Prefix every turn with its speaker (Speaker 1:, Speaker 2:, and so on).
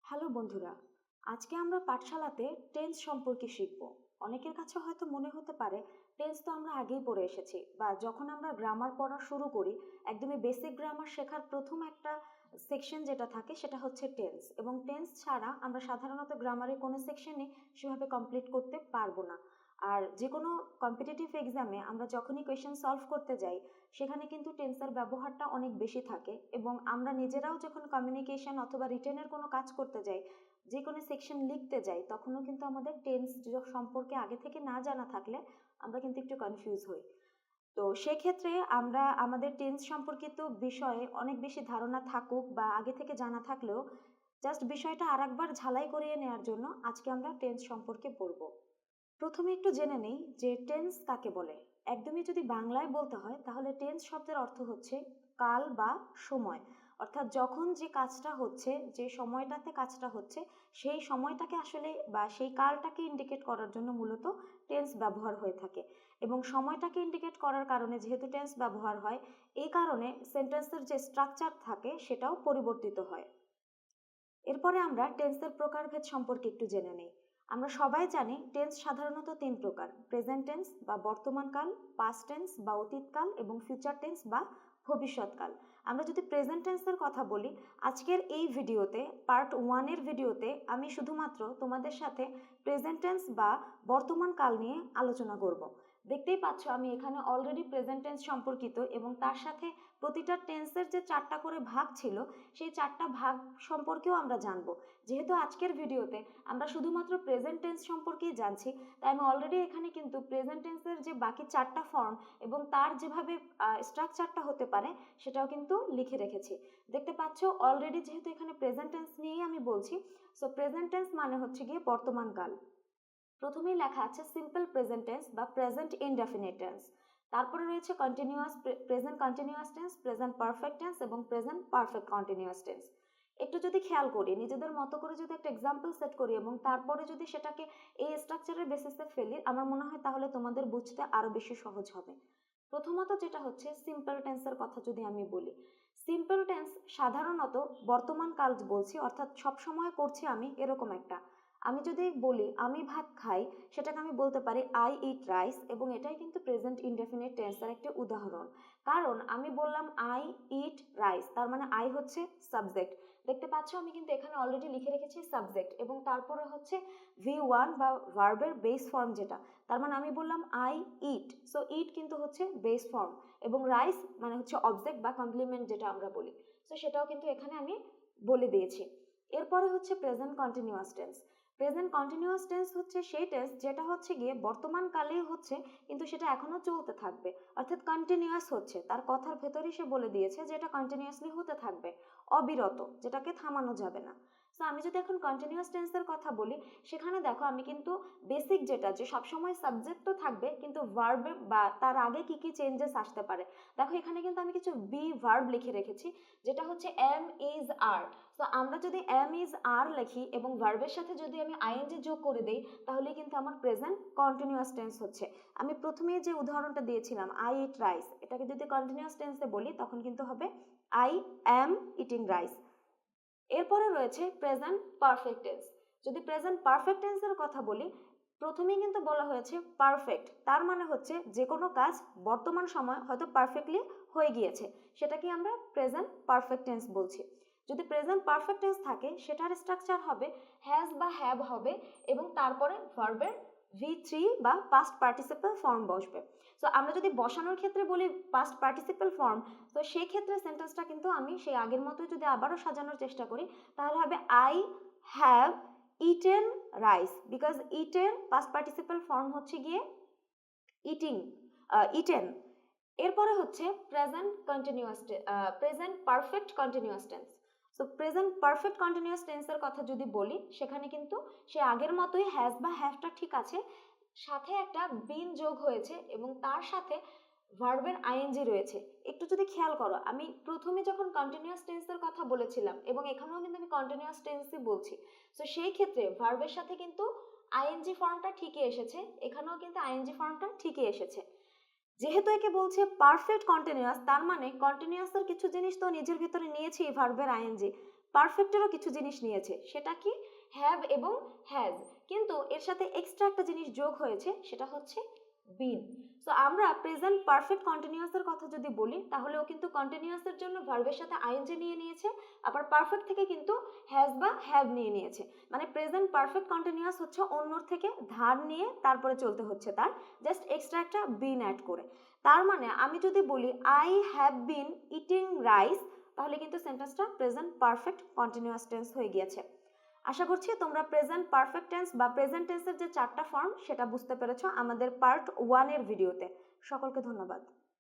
Speaker 1: Hello বন্ধুরা, আজকে আমরা পাঠশালাতে টেন্স সম্পর্কে শিখব। অনেকের কাছে হয়তো মনে হতে পারে টেন্স তো আমরা আগেই পড়ে এসেছি, বা যখন আমরা গ্রামার পড়া শুরু করি একদমই বেসিক গ্রামার শেখার প্রথম একটা সেকশন যেটা থাকে সেটা হচ্ছে টেন্স, এবং টেন্স ছাড়া আমরা সাধারণত গ্রামারের কোনো সেকশনে সেভাবে কমপ্লিট করতে পারবো না। আর যে কোনো কম্পিটিটিভ এক্সামে আমরা যখনই কোয়েশ্চেন সলভ করতে যাই সেখানে কিন্তু টেন্সের ব্যবহারটা অনেক বেশি থাকে, এবং আমরা নিজেরাও যখন কমিউনিকেশন অথবা রিটেনের কোনো কাজ করতে যাই, যে কোনো সেকশন লিখতে যাই, তখনও কিন্তু আমাদের টেন্স সম্পর্কে আগে থেকে না জানা থাকলে আমরা কিন্তু একটু কনফিউজ হই। তো সেক্ষেত্রে আমরা আমাদের টেন্স সম্পর্কিত বিষয়ে অনেক বেশি ধারণা থাকুক বা আগে থেকে জানা থাকলেও জাস্ট বিষয়টা আরেকবার ঝালাই করিয়ে নেওয়ার জন্য আজকে আমরা টেন্স সম্পর্কে পড়ব। প্রথমে একটু জেনে নেই যে টেন্স কাকে বলে। একদমই যদি বাংলায় বলতে হয় তাহলে টেন্স শব্দের অর্থ হচ্ছে কাল বা সময়, অর্থাৎ যখন যে কাজটা হচ্ছে, যে সময়টাতে কাজটা হচ্ছে, সেই সময়টাকে আসলে বা সেই কালটাকে ইন্ডিকেট করার জন্য মূলত টেন্স ব্যবহার হয়ে থাকে। এবং সময়টাকে ইন্ডিকেট করার কারণে যেহেতু টেন্স ব্যবহার হয়, এই কারণে সেন্টেন্সের যে স্ট্রাকচার থাকে সেটাও পরিবর্তিত হয়। এরপরে আমরা টেন্সের প্রকারভেদ সম্পর্কে একটু জেনে নেই। আমরা সবাই জানি টেন্স সাধারণত তিন প্রকার: প্রেজেন্ট টেন্স বা বর্তমানকাল, পাস্ট টেন্স বা অতীতকাল, এবং ফিউচার টেন্স বা ভবিষ্যৎকাল। আমরা যদি প্রেজেন্ট টেন্সের কথা বলি, আজকের এই ভিডিওতে পার্ট 1-এর ভিডিওতে আমি শুধুমাত্র তোমাদের সাথে প্রেজেন্ট টেন্স বা বর্তমানকাল নিয়ে আলোচনা করব। দেখতেই পাচ্ছ আমি এখানে অলরেডি প্রেজেন্ট টেন্স সম্পর্কিত এবং তার সাথে প্রতিটা টেন্সের যে 4টা করে ভাগ ছিল সেই 4টা ভাগ সম্পর্কেও আমরা জানবো। যেহেতু আজকের ভিডিওতে আমরা শুধুমাত্র প্রেজেন্ট টেন্স সম্পর্কেই জানছি, তাই আমি অলরেডি এখানে কিন্তু প্রেজেন্ট টেন্সের যে বাকি 4টা ফর্ম এবং তার যেভাবে স্ট্রাকচারটা হতে পারে সেটাও কিন্তু লিখে রেখেছি। দেখতে পাচ্ছ অলরেডি যেহেতু এখানে প্রেজেন্ট টেন্স নিয়েই আমি বলছি, সো প্রেজেন্ট টেন্স মানে হচ্ছে গিয়ে বর্তমানকাল। প্রথমেই লেখা আছে সিম্পল প্রেজেন্ট টেন্স বা প্রেজেন্ট ইনডেফিনিট টেন্স। তারপরে রয়েছে continuous present continuous tense, present perfect tense এবং প্রেজেন্ট পারফেক্ট কন্টিনিউয়াস টেন্স। একটু যদি খেয়াল করি, নিজেদের মতো করে যদি একটা এক্সাম্পল সেট করি এবং তারপরে যদি সেটাকে এই স্ট্রাকচারের বেসিসে ফেলি, আমার মনে হয় তাহলে তোমাদের বুঝতে আরো বেশি সহজ হবে। প্রথমত যেটা হচ্ছে সিম্পল টেন্সের কথা যদি আমি বলি, সিম্পল টেন্স সাধারণত বর্তমান কাল বলছি, অর্থাৎ সব সময় করছি আমি এরকম একটা। আমি যদি বলি আমি ভাত খাই, সেটাকে আমি বলতে পারি আই ইট রাইস, এবং এটাই কিন্তু প্রেজেন্ট ইনডেফিনিট টেন্সের একটা উদাহরণ। কারণ আমি বললাম আই ইট রাইস, তার মানে আই হচ্ছে সাবজেক্ট। দেখতে পাচ্ছ আমি কিন্তু এখানে অলরেডি লিখে রেখেছি সাবজেক্ট, এবং তারপরে হচ্ছে V1 বা ভার্বের বেস ফর্ম যেটা, তার মানে আমি বললাম আই ইট, সো ইট কিন্তু হচ্ছে বেস ফর্ম, এবং রাইস মানে হচ্ছে অবজেক্ট বা কমপ্লিমেন্ট যেটা আমরা বলি, সো সেটাও কিন্তু এখানে আমি বলে দিয়েছি। এরপরে হচ্ছে present continuous tense. Present continuous tense হচ্ছে সেই টেন্স যেটা হচ্ছে গিয়ে বর্তমান কালেই হচ্ছে, কিন্তু সেটা এখনো চলতে থাকবে, অর্থাৎ কন্টিনিউয়াস হচ্ছে, তার কথার ভেতরই সে বলে দিয়েছে যে এটা কন্টিনিউয়াসলি হতে থাকবে, অবিরত, যেটাকে থামানো যাবে না। সো আমি যদি এখন কন্টিনিউয়াস টেন্সের কথা বলি, সেখানে দেখো আমি কিন্তু বেসিক যেটা, যে সবসময় সাবজেক্ট তো থাকবে কিন্তু ভার্বে বা তার আগে কি কি চেঞ্জেস আসতে পারে, দেখো এখানে কিন্তু আমি কিছু বি ভার্ব লিখে রেখেছি, যেটা হচ্ছে এম ইজ আর। তো আমরা যদি এম ইজ আর লিখি এবং ভার্বের সাথে যদি আমি আইএনজি যোগ করে দেই, তাহলে কিন্তু আমার প্রেজেন্ট কন্টিনিউয়াস টেন্স হচ্ছে। আমি প্রথমেই যে উদাহরণটা দিয়েছিলাম আই ইট রাইস, এটাকে যদি কন্টিনিউয়াস টেন্সে বলি তখন কিন্তু হবে আই অ্যাম ইটিং রাইস। এরপরে রয়েছে প্রেজেন্ট পারফেক্ট টেন্স। যদি প্রেজেন্ট পারফেক্ট টেন্সের কথা বলি, প্রথমেই কিন্তু বলা হয়েছে পারফেক্ট, তার মানে হচ্ছে যে কোনো কাজ বর্তমান সময় হয়তো পারফেক্টলি হয়ে গিয়েছে, সেটাকে আমরা প্রেজেন্ট পারফেক্ট টেন্স বলছি। যদি প্রেজেন্ট পারফেক্ট টেন্স থাকে সেটার স্ট্রাকচার হবে হ্যাজ বা হ্যাভ হবে, এবং তারপরে ভার্বের V3 বা পাস্ট পার্টিসিপেল ফর্ম বসবে। সো আমরা যদি বসানোর ক্ষেত্রে বলি পাস্ট পার্টিসিপেল ফর্ম, তো সেই ক্ষেত্রে সেন্টেন্সটা কিন্তু আমি সেই আগের মতোই যদি আবারও সাজানোর চেষ্টা করি, তাহলে হবে I have eaten rice, because eaten past participle form হচ্ছে গিয়ে ইটিং, ইটেন। এরপরে হচ্ছে present continuous present perfect continuous tense. So present perfect continuous টেন্সের কথা যদি বলি, সেখানে কিন্তু সে আগের মতোই হ্যাজ বা হ্যাভটা ঠিক আছে, সাথে একটা বিন যোগ হয়েছে এবং তার সাথে ভার্বের আইএনজি রয়েছে। একটু যদি খেয়াল করো, আমি প্রথমে যখন কন্টিনিউয়াস টেন্সের কথা বলেছিলাম এবং এখানেও কিন্তু আমি কন্টিনিউয়াস টেন্সই বলছি, সো সেই ক্ষেত্রে ভার্বের সাথে কিন্তু আইএনজি ফর্মটা ঠিকই এসেছে, এখানেও কিন্তু আইএনজি ফর্মটা ঠিকই এসেছে। যেহেতু একে বলছে পারফেক্ট কন্টিনিউয়াস, তার মানে কন্টিনিউয়াসের কিছু জিনিস তো নিজের ভিতরে নিয়েছি ভার্বের আইএনজি, পারফেক্টেরও কিছু জিনিস নিয়েছে, সেটা কি হ্যাভ এবং হ্যাজ, কিন্তু এর সাথে এক্সট্রা একটা জিনিস যোগ হয়েছে, সেটা হচ্ছে বিন। সো আমরা প্রেজেন্ট পারফেক্ট কন্টিনিউয়াসের কথা যদি বলি তাহলেও কিন্তু কন্টিনিউয়াসের জন্য ভার্বের সাথে আইএনজি নিয়ে নিয়েছে, আবার পারফেক্ট থেকে কিন্তু হ্যাজ বা হ্যাভ নিয়ে নিয়েছে। মানে প্রেজেন্ট পারফেক্ট কন্টিনিউয়াস হচ্ছে অন্যর থেকে ধার নিয়ে তারপরে চলতে হচ্ছে তার, জাস্ট এক্সট্রা একটা বিন অ্যাড করে। তার মানে আমি যদি বলি I have been eating rice, তাহলে কিন্তু সেন্টেন্সটা প্রেজেন্ট পারফেক্ট কন্টিনিউয়াস টেন্স হয়ে গিয়েছে। আশা করছি তোমরা প্রেজেন্ট পারফেক্ট টেন্স বা প্রেজেন্ট টেন্সের যে 4টা ফর্ম সেটা বুঝতে পেরেছো আমাদের পার্ট 1 এর ভিডিওতে। সকলকে ধন্যবাদ।